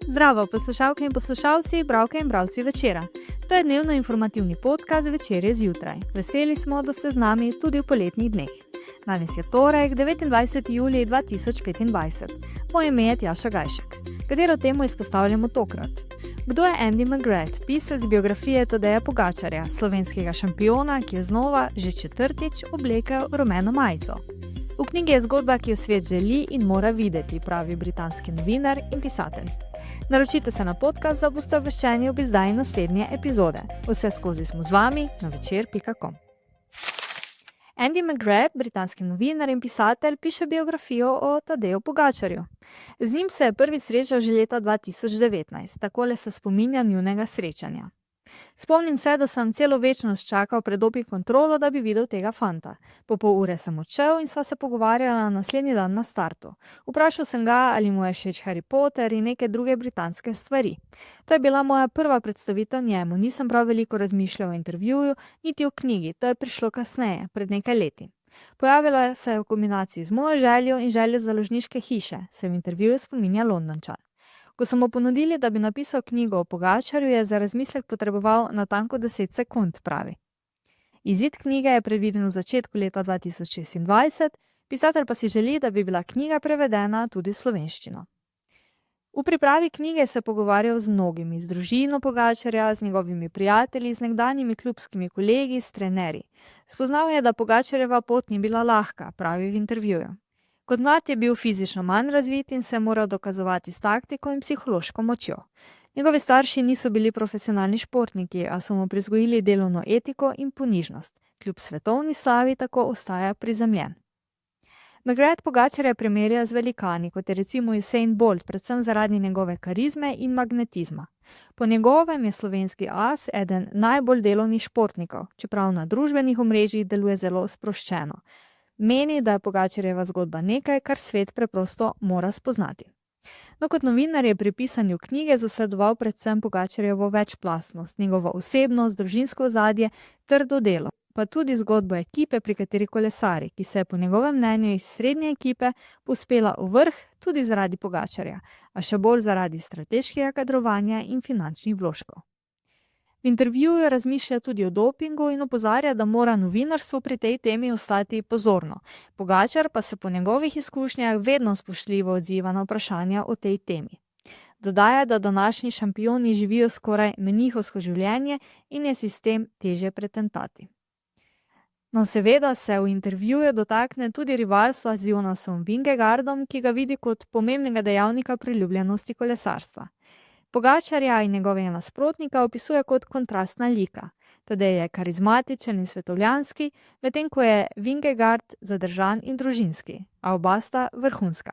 Zdravo, poslušalke in poslušalci, bralke in bralci Večera. To je dnevno informativni podcast Večerje zjutraj. Veseli smo, da ste z nami tudi v poletnih dneh. Danes je torek, 29. julij 2025. Moje ime je Tjaša Gajšek. Katero temo izpostavljamo tokrat? Kdo je Andy McGrath, pisec biografije Tadeja Pogačarja, slovenskega šampiona, ki je znova že četrtič oblekel rumeno majico? V knjigi je zgodba, ki jo svet želi in mora videti, pravi britanski novinar in pisatelj. Naročite se na podcast, da boste obveščeni ob izdaji naslednje epizode. Vse skozi smo z vami na večer.com. Andy McGrath, britanski novinar in pisatelj, piše biografijo o Tadeju Pogačarju. Z njim se je prvi srečal že leta 2019, takole se spominja njunega srečanja. Spomnim se, da sem celo večnost čakal pred doping kontrolo, da bi videl tega fanta. Po pol ure sem odšel in sva se pogovarjala naslednji dan na startu. Vprašal sem ga, ali mu je všeč Harry Potter in neke druge britanske stvari. To je bila moja prva predstavitev njemu, nisem prav veliko razmišljal o intervjuju, niti o knjigi, to je prišlo kasneje, pred nekaj leti. Pojavila se je v kombinaciji z mojo željo in željo založniške hiše, se v intervjuju spominja Londončan. Ko so mu ponudili, da bi napisal knjigo o Pogačarju, je za razmislek potreboval natanko 10 sekund, pravi. Izid knjige je predviden v začetku leta 2026, pisatelj pa si želi, da bi bila knjiga prevedena tudi v slovenščino. V pripravi knjige se je pogovarjal z mnogimi, z družino Pogačarja, z njegovimi prijatelji, z nekdanjimi klubskimi kolegi, s trenerji. Spoznal je, da Pogačarjeva pot ni bila lahka, pravi v intervjuju. Kot mlad je bil fizično manj razvit in se je moral dokazovati s taktiko in psihološko močjo. Njegovi starši niso bili profesionalni športniki, a so mu privzgojili delovno etiko in ponižnost. Kljub svetovni slavi tako ostaja prizemljen. McGrath Pogačarja primerja z velikani, kot je recimo Usain Bolt, predvsem zaradi njegove karizme in magnetizma. Po njegovem je slovenski as eden najbolj delovnih športnikov, čeprav na družbenih omrežjih deluje zelo sproščeno. Meni, da je Pogačarjeva zgodba nekaj, kar svet preprosto mora spoznati. No, kot novinar je pri pisanju knjige zasledoval predvsem Pogačarjevo večplastnost, njegovo osebnost, družinsko ozadje, trdo delo, pa tudi zgodbo ekipe, pri kateri kolesari, ki se je po njegovem mnenju iz srednje ekipe povzpela v vrh tudi zaradi Pogačarja, a še bolj zaradi strateškega kadrovanja in finančnih vložkov. V intervjuju razmišlja tudi o dopingu in opozarja, da mora novinarstvo pri tej temi ostati pozorno. Pogačar pa se po njegovih izkušnjah vedno spoštljivo odziva na vprašanja o tej temi. Dodaja, da današnji šampioni živijo skoraj menihovsko življenje in je sistem težje pretentati. No, seveda se v intervjuju dotakne tudi rivalstva z Jonasom Vingegaardom, ki ga vidi kot pomembnega dejavnika priljubljenosti kolesarstva. Pogačarja in njegovega nasprotnika opisuje kot kontrastna lika. Tadej je karizmatičen in svetovljanski, medtem ko je Vingegaard zadržan in družinski, a oba sta vrhunska.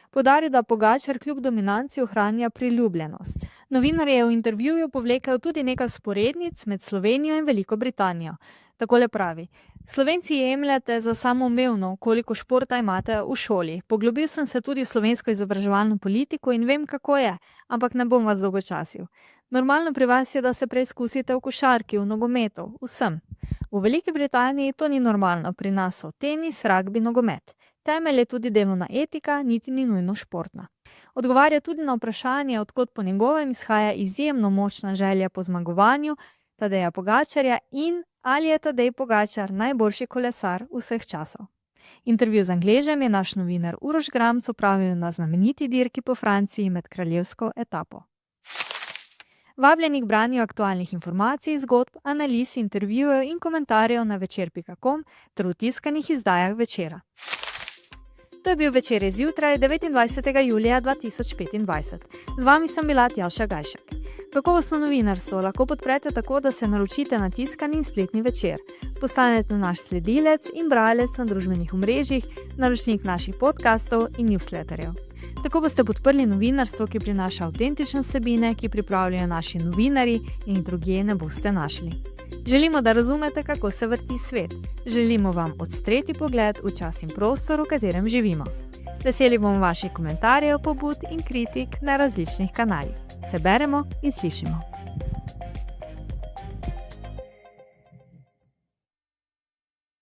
Poudarja, da Pogačar kljub dominanci ohranja priljubljenost. Novinar je v intervjuju povlekel tudi nekaj vzporednic med Slovenijo in Veliko Britanijo. Takole pravi: Slovenci jemljete za samoumevno, koliko športa imate v šoli. Poglobil sem se tudi v slovensko izobraževalno politiko in vem, kako je, ampak ne bom vas dolgočasil. Normalno pri vas je, da se preizkusite v košarki, v nogometu, vsem. V Veliki Britaniji to ni normalno, pri nas so tenis, ragbi, nogomet. Temelj je tudi delovna etika, niti ni nujno športna. Odgovarja tudi na vprašanje, odkot po njegovem izhaja izjemno močna želja po zmagovanju Tadeja Pogačarja in ali je Tadej Pogačar najboljši kolesar vseh časov. Intervju z Angležem je naš novinar Uroš Gramc opravil na znameniti dirki po Franciji med kraljevsko etapo. Vabljeni k branju aktualnih informacij, zgodb, analiz, intervjujev in komentarjev na večer.com ter v tiskanih izdajah Večera. To je bil Večerje zjutraj 29. julija 2025. Z vami sem bila Tjaša Gajšek. Kakovostno novinarstvo lahko podprete tako, da se naročite na tiskani in spletni Večer. Postanete naš sledilec in bralec na družbenih omrežjih, naročnik naših podcastov in newsletterjev. Tako boste podprli novinarstvo, ki prinaša avtentične vsebine, ki pripravljajo naši novinarji in jih drugje ne boste našli. Želimo, da razumete, kako se vrti svet. Želimo vam odstreti pogled v čas in prostor, v katerem živimo. Veseli bomo vaših komentarjev, pobud in kritik na različnih kanalih. Se beremo in slišimo.